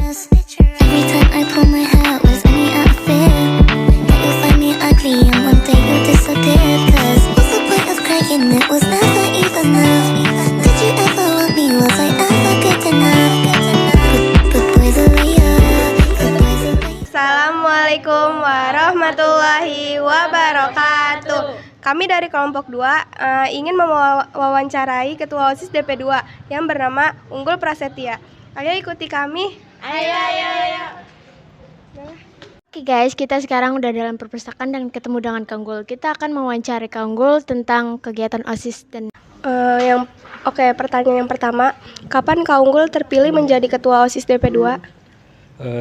us. Every time I pull my hair was any outfit. That you'll find me ugly and one day you'll disappear. Cause what's the point of crying? It was never even enough. Did you ever want me? Was I ever good enough? But boys are way up. But boys are way up. Assalamualaikum warahmatullahi wabarakatuh. Kami dari kelompok 2 ingin mewawancarai Ketua OSIS DP2 yang bernama Unggul Prasetya. Ayo ikuti kami. Ayo. Oke guys, kita sekarang udah dalam perpustakaan dan ketemu dengan Kang Unggul. Kita akan mewawancari Kang Unggul tentang kegiatan OSIS dan Pertanyaan yang pertama, kapan Kang Unggul terpilih menjadi Ketua OSIS DP2?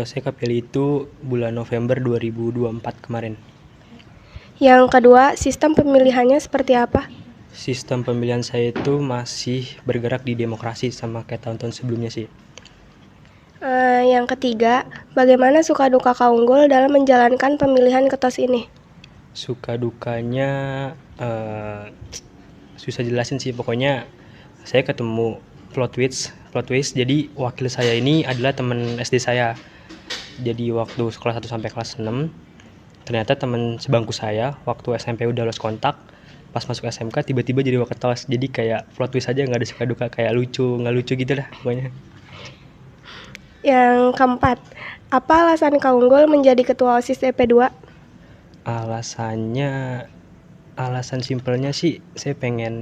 Saya kepilih itu bulan November 2024 kemarin. Yang kedua, sistem pemilihannya seperti apa? Sistem pemilihan saya itu masih bergerak di demokrasi sama kayak tahun-tahun sebelumnya sih. Yang ketiga, bagaimana suka duka Kang Unggul dalam menjalankan pemilihan ketos ini? Suka dukanya susah jelasin sih, pokoknya saya ketemu plot twist. Jadi wakil saya ini adalah teman SD saya. Jadi waktu sekolah 1 sampai kelas 6, ternyata teman sebangku saya waktu SMP udah lost kontak, pas masuk SMK tiba-tiba jadi wakil kelas. Jadi kayak plot twist aja, nggak ada suka duka, kayak nggak lucu gitu lah pokoknya. Yang keempat, apa alasan Kang Unggul menjadi Ketua OSIS DP2? Alasan simpelnya sih saya pengen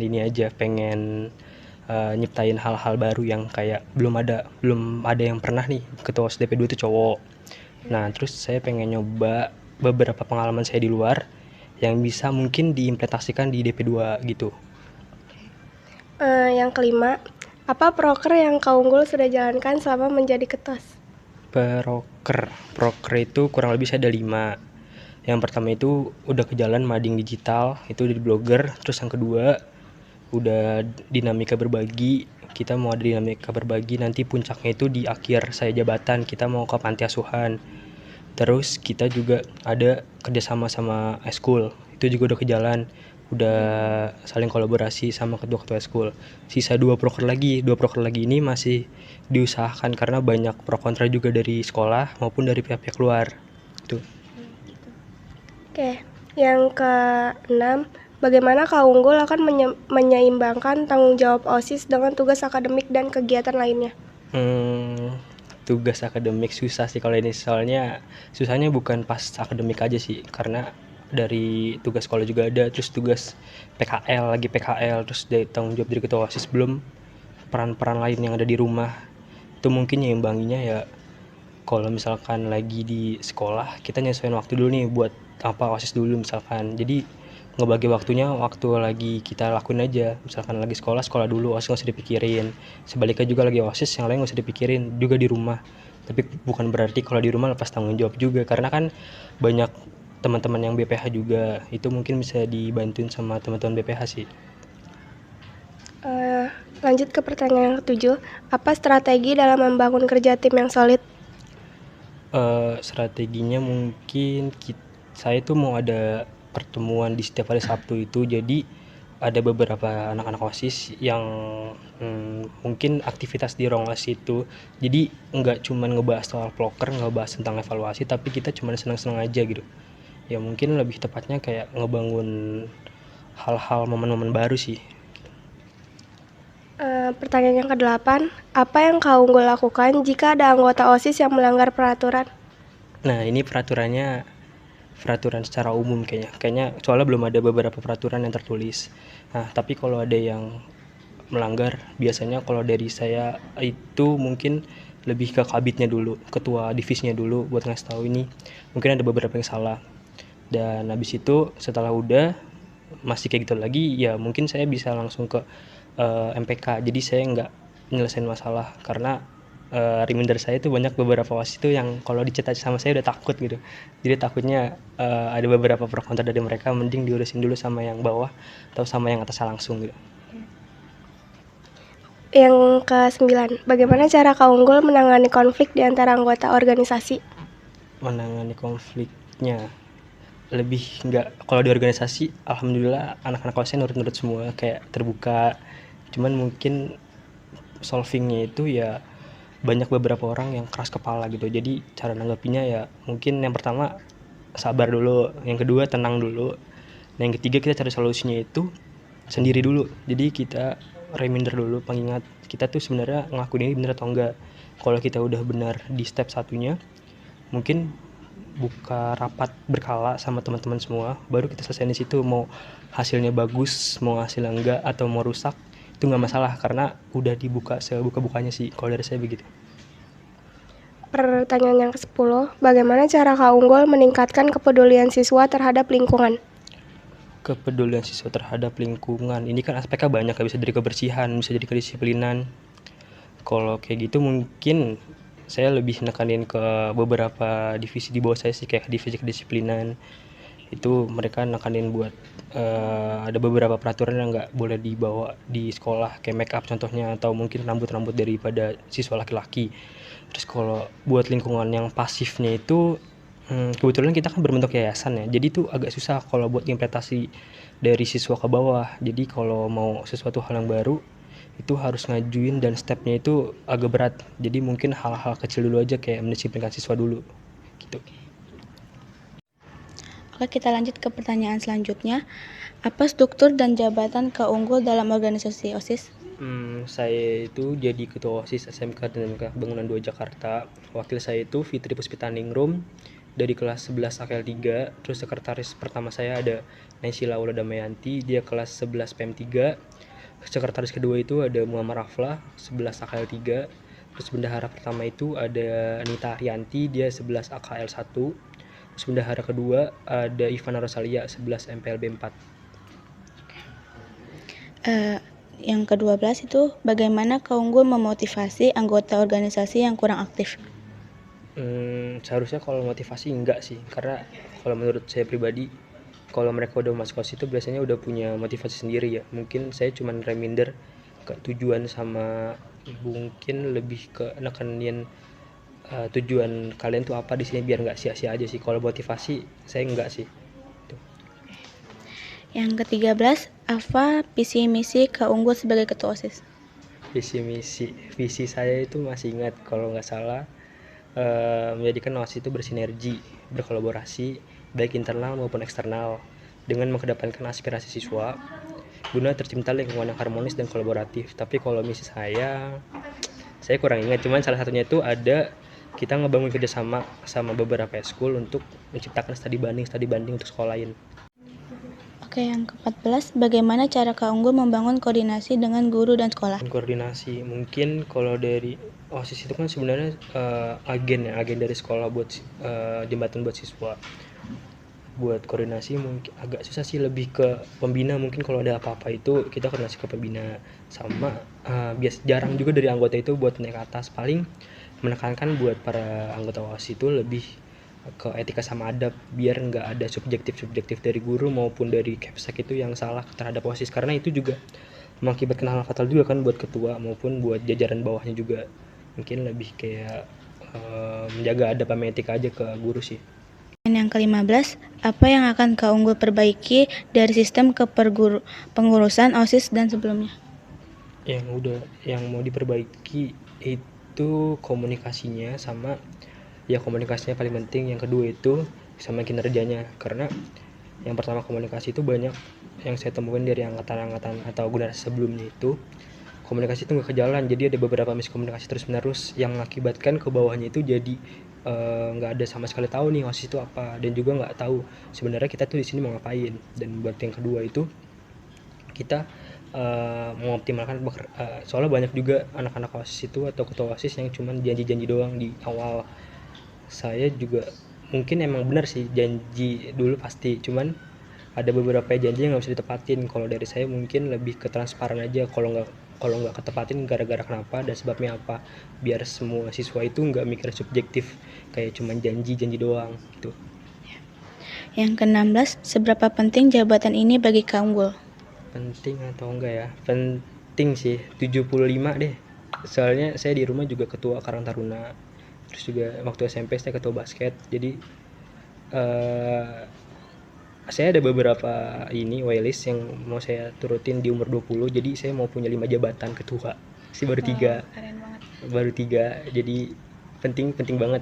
nyiptain hal-hal baru yang kayak belum ada yang pernah nih. Ketua OSIS DP2 itu cowok. Nah, terus saya pengen nyoba beberapa pengalaman saya di luar yang bisa mungkin diimplementasikan di DP2 gitu. Yang kelima, apa proker yang Kang Unggul sudah jalankan selama menjadi ketos? Proker itu kurang lebih saya ada 5. Yang pertama itu udah ke jalan mading digital, itu udah di blogger. Terus yang kedua udah dinamika berbagi. Kita mau ada dinamika berbagi, nanti puncaknya itu di akhir saya jabatan, kita mau ke panti asuhan. Terus kita juga ada kerjasama sama eskul, itu juga udah ke jalan, udah saling kolaborasi sama ketua-ketua eskul. Sisa 2 proker lagi ini masih diusahakan karena banyak pro kontra juga dari sekolah maupun dari pihak-pihak luar. Itu. Oke, yang keenam, bagaimana Kang Unggul akan menyeimbangkan tanggung jawab OSIS dengan tugas akademik dan kegiatan lainnya? Tugas akademik susah sih kalau ini, soalnya susahnya bukan pas akademik aja sih, karena dari tugas sekolah juga ada, terus tugas PKL, terus dari tanggung jawab dari ketua OSIS, belum peran-peran lain yang ada di rumah. Itu mungkin nyeimbanginya ya, kalau misalkan lagi di sekolah kita nyesuaiin waktu dulu nih buat OSIS dulu misalkan. Jadi ngebagi waktunya waktu lagi kita lakuin aja. Misalkan lagi sekolah dulu, OSIS nggak usah dipikirin. Sebaliknya juga lagi OSIS, yang lain nggak usah dipikirin juga di rumah. Tapi bukan berarti kalau di rumah lepas tanggung jawab juga, karena kan banyak teman-teman yang BPH juga, itu mungkin bisa dibantuin sama teman-teman BPH sih. Lanjut ke pertanyaan yang ketujuh, apa strategi dalam membangun kerja tim yang solid? Strateginya mungkin saya tuh mau ada pertemuan di setiap hari Sabtu itu. Jadi ada beberapa anak-anak OSIS yang mungkin aktivitas di ruang OSIS itu. Jadi nggak cuma ngebahas soal proker, ngebahas tentang evaluasi, tapi kita cuma senang-senang aja gitu. Ya mungkin lebih tepatnya kayak ngebangun hal-hal momen-momen baru sih. Pertanyaan yang ke-8, apa yang Kang Unggul lakukan jika ada anggota OSIS yang melanggar peraturan? Nah, ini peraturan secara umum kayaknya soalnya belum ada beberapa peraturan yang tertulis. Nah, tapi kalau ada yang melanggar, biasanya kalau dari saya itu mungkin lebih ke kabitnya dulu, ketua divisinya dulu, buat ngasih tahu ini mungkin ada beberapa yang salah. Dan habis itu setelah udah masih kayak gitu lagi, ya mungkin saya bisa langsung ke MPK. Jadi saya nggak nyelesain masalah, karena reminder saya itu banyak beberapa OSIS itu yang kalau dicetak sama saya udah takut gitu. Jadi takutnya ada beberapa pro kontra dari mereka, mending diurusin dulu sama yang bawah atau sama yang atasnya langsung gitu. Yang ke-9, bagaimana cara Kang Unggul menangani konflik di antara anggota organisasi? Menangani konfliknya lebih nggak, kalau di organisasi alhamdulillah anak-anak OSIS nurut-nurut semua, kayak terbuka. Cuman mungkin solvingnya itu ya banyak beberapa orang yang keras kepala gitu. Jadi cara nanggapinnya ya mungkin yang pertama sabar dulu, yang kedua tenang dulu, dan yang ketiga kita cari solusinya itu sendiri dulu. Jadi kita reminder dulu, pengingat kita tuh sebenarnya ngelakuin ini bener atau enggak. Kalau kita udah benar di step satunya, mungkin buka rapat berkala sama teman-teman semua, baru kita selesai di situ. Mau hasilnya bagus, mau hasilnya enggak, atau mau rusak, itu nggak masalah karena udah dibuka sebuka-bukanya sih. Kalau dari saya begitu. Pertanyaan yang ke-10, bagaimana cara Kak Unggul meningkatkan kepedulian siswa terhadap lingkungan? Kepedulian siswa terhadap lingkungan ini kan aspeknya banyak, bisa dari kebersihan, bisa dari kedisiplinan. Kalau kayak gitu mungkin saya lebih nekanin ke beberapa divisi di bawah saya sih, kayak divisi kedisiplinan. Itu mereka nekanin buat ada beberapa peraturan yang nggak boleh dibawa di sekolah, kayak make up contohnya, atau mungkin rambut-rambut daripada siswa laki-laki. Terus kalau buat lingkungan yang pasifnya itu kebetulan kita kan berbentuk yayasan ya, jadi itu agak susah kalau buat implementasi dari siswa ke bawah. Jadi kalau mau sesuatu hal yang baru itu harus ngajuin dan stepnya itu agak berat. Jadi mungkin hal-hal kecil dulu aja, kayak mendisiplinkan siswa dulu gitu. Oke, kita lanjut ke pertanyaan selanjutnya. Apa struktur dan jabatan Kak Unggul dalam organisasi OSIS? Saya itu jadi ketua OSIS SMK dan Bangunan 2 Jakarta. Wakil saya itu Fitri Puspitaningrum dari kelas 11 AKL 3. Terus sekretaris pertama saya ada Nancy Laula Damayanti, dia kelas 11 PM 3. Sekretaris kedua itu ada Muhammad Raflah 11 AKL 3. Terus bendahara pertama itu ada Anita Arianti, dia 11 AKL 1. Terus bendahara kedua ada Ivana Rosalia 11 MPLB 4. Yang ke-12 itu bagaimana Kak Unggul memotivasi anggota organisasi yang kurang aktif? Seharusnya kalau motivasi enggak sih, karena kalau menurut saya pribadi, kalau mereka udah masuk OSIS itu biasanya udah punya motivasi sendiri ya. Mungkin saya cuman reminder ke tujuan, sama mungkin lebih ke nekenin tujuan kalian tuh apa di sini biar nggak sia-sia aja sih. Kalau motivasi saya enggak sih. Yang ke-13, apa visi misi Kak Unggul sebagai ketua OSIS? Visi saya itu masih ingat, kalau nggak salah menjadikan OSIS itu bersinergi, berkolaborasi baik internal maupun eksternal dengan mengedepankan aspirasi siswa guna tercipta lingkungan yang harmonis dan kolaboratif. Tapi kalau misi saya kurang ingat, cuman salah satunya itu ada kita ngebangun kerjasama sama beberapa school untuk menciptakan studi banding untuk sekolah lain. Oke, yang ke-14, bagaimana cara Kak Unggul membangun koordinasi dengan guru dan sekolah? Koordinasi mungkin kalau dari OSIS itu kan sebenarnya agen dari sekolah buat jembatan buat siswa. Buat koordinasi mungkin agak susah sih, lebih ke pembina. Mungkin kalau ada apa-apa itu kita koordinasi ke pembina, sama jarang juga dari anggota itu buat naik ke atas. Paling menekankan buat para anggota OSIS itu lebih ke etika sama adab, biar nggak ada subjektif dari guru maupun dari Kepsek itu yang salah terhadap OSIS, karena itu juga mengakibatkan hal fatal juga kan buat ketua maupun buat jajaran bawahnya juga. Mungkin lebih kayak menjaga adab sama etika aja ke guru sih. Dan yang ke-15, apa yang akan Kak Unggul perbaiki dari sistem pengurusan OSIS dan sebelumnya? Yang mau diperbaiki itu komunikasinya, sama ya komunikasinya paling penting. Yang kedua itu sama kinerjanya, karena yang pertama komunikasi itu banyak yang saya temukan dari angkatan-angkatan atau generasi sebelumnya itu komunikasi itu nggak kejalan. Jadi ada beberapa miskomunikasi terus menerus yang mengakibatkan ke bawahnya itu jadi nggak ada sama sekali tahu nih OSIS itu apa, dan juga nggak tahu sebenarnya kita tuh di sini mau ngapain. Dan buat yang kedua itu kita mengoptimalkan soalnya banyak juga anak-anak OSIS itu atau ketua OSIS yang cuma janji-janji doang di awal. Saya juga mungkin emang benar sih janji dulu pasti, cuman ada beberapa janji yang nggak bisa ditepatin. Kalau dari saya mungkin lebih ke transparan aja, kalau nggak ketepatin gara-gara kenapa dan sebabnya apa, biar semua siswa itu nggak mikir subjektif kayak cuman janji doang gitu. Yang ke-16, seberapa penting jabatan ini bagi Kak Unggul? Penting atau enggak ya? Penting sih, 75 deh. Soalnya saya di rumah juga ketua Karang Taruna, terus juga waktu SMP saya ketua basket. Jadi saya ada beberapa waitlist yang mau saya turutin di umur 20, jadi saya mau punya 5 jabatan ketua, sih baru 3. Keren banget. baru 3, jadi penting banget.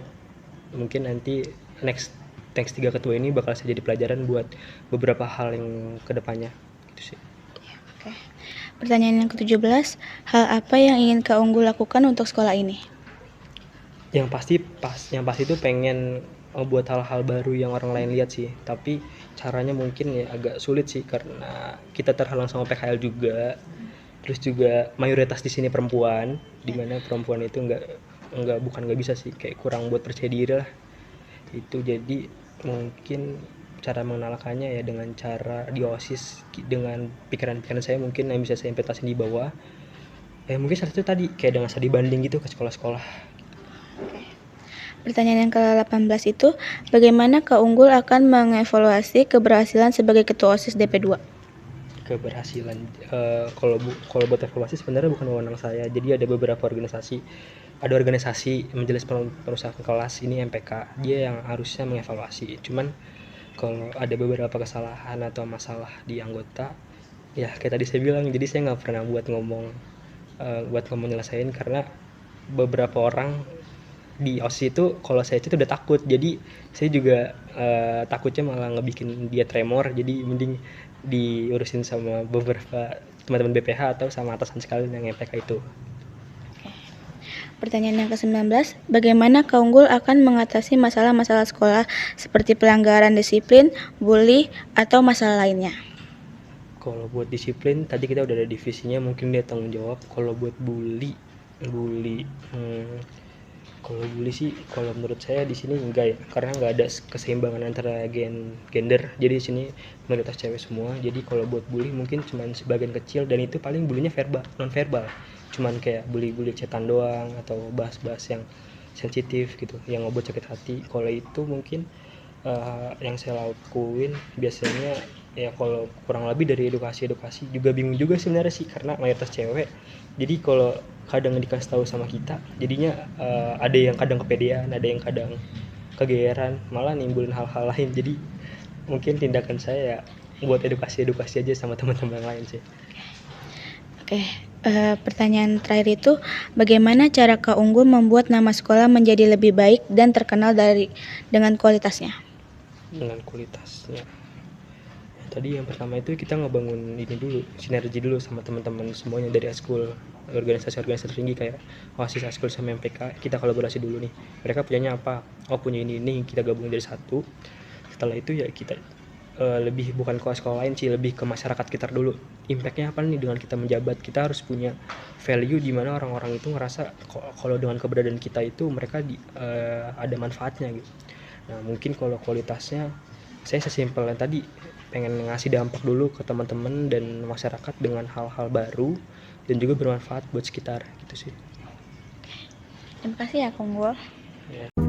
Mungkin nanti next 3 ketua ini bakal saya jadi pelajaran buat beberapa hal yang kedepannya gitu sih. Oke. Pertanyaan yang ke-17, hal apa yang ingin Kak Unggul lakukan untuk sekolah ini? Yang pasti itu pengen buat hal-hal baru yang orang lain lihat sih, tapi caranya mungkin ya agak sulit sih karena kita terhalang sama PKL juga. Terus juga mayoritas di sini perempuan, dimana perempuan itu bukan nggak bisa sih, kayak kurang buat percaya diri lah. Itu jadi mungkin cara mengenalkannya ya dengan cara di OSIS, dengan pikiran-pikiran saya mungkin yang bisa saya implementasikan di bawah. Mungkin salah satu tadi kayak dengan studi banding gitu ke sekolah-sekolah. Pertanyaan yang ke-18 itu, bagaimana Kak Unggul akan mengevaluasi keberhasilan sebagai Ketua OSIS DP2? Keberhasilan kalau buat evaluasi sebenarnya bukan wewenang saya. Jadi ada beberapa organisasi, majelis perusahaan kelas ini MPK, dia yang harusnya mengevaluasi. Cuman kalau ada beberapa kesalahan atau masalah di anggota, ya kayak tadi saya bilang, jadi saya nggak pernah buat ngomong nyelesain karena beberapa orang di OSIS itu kalau saya itu udah takut, jadi saya juga takutnya malah ngebikin dia tremor, jadi mending diurusin sama beberapa teman-teman BPH atau sama atasan sekalian yang MPK itu. Pertanyaan yang ke-19, bagaimana Kak Unggul akan mengatasi masalah-masalah sekolah seperti pelanggaran disiplin, bully, atau masalah lainnya? Kalau buat disiplin tadi kita udah ada divisinya, mungkin dia tanggung jawab. Kalau buat bully kalau bully sih, kalau menurut saya di sini enggak ya, karena nggak ada keseimbangan antara gender. Jadi di sini mayoritas cewek semua. Jadi kalau buat bully mungkin cuman sebagian kecil, dan itu paling bullynya non verbal. Cuman kayak bully chatan doang atau bahas-bahas yang sensitif gitu, yang ngebuat sakit hati. Kalau itu mungkin yang saya lakuin biasanya ya, kalau kurang lebih dari edukasi juga bingung juga sebenarnya sih, karena mayoritas cewek. Jadi kalau kadang dikasih tahu sama kita, jadinya ada yang kadang kepedean, ada yang kadang kegeeran, malah nimbulin hal-hal lain. Jadi mungkin tindakan saya ya buat edukasi aja sama teman-teman yang lain sih. Oke, pertanyaan terakhir itu, bagaimana cara Kak Unggul membuat nama sekolah menjadi lebih baik dan terkenal dengan kualitasnya? Dengan kualitasnya, tadi yang pertama itu kita ngebangun ini dulu, sinergi dulu sama teman-teman semuanya dari Eskul, organisasi tertinggi kayak OSIS, Eskul sama MPK. Kita kolaborasi dulu nih, mereka punyanya apa, punya ini kita gabungin jadi satu. Setelah itu ya kita lebih bukan ke sekolah lain sih, lebih ke masyarakat sekitar dulu. Impactnya apa nih dengan kita menjabat, kita harus punya value di mana orang-orang itu ngerasa kalau dengan keberadaan kita itu mereka ada manfaatnya gitu. Nah mungkin kalau kualitasnya saya sesimpel yang tadi, pengen ngasih dampak dulu ke teman-teman dan masyarakat dengan hal-hal baru dan juga bermanfaat buat sekitar gitu sih. Terima kasih ya Kak Unggul. Ya.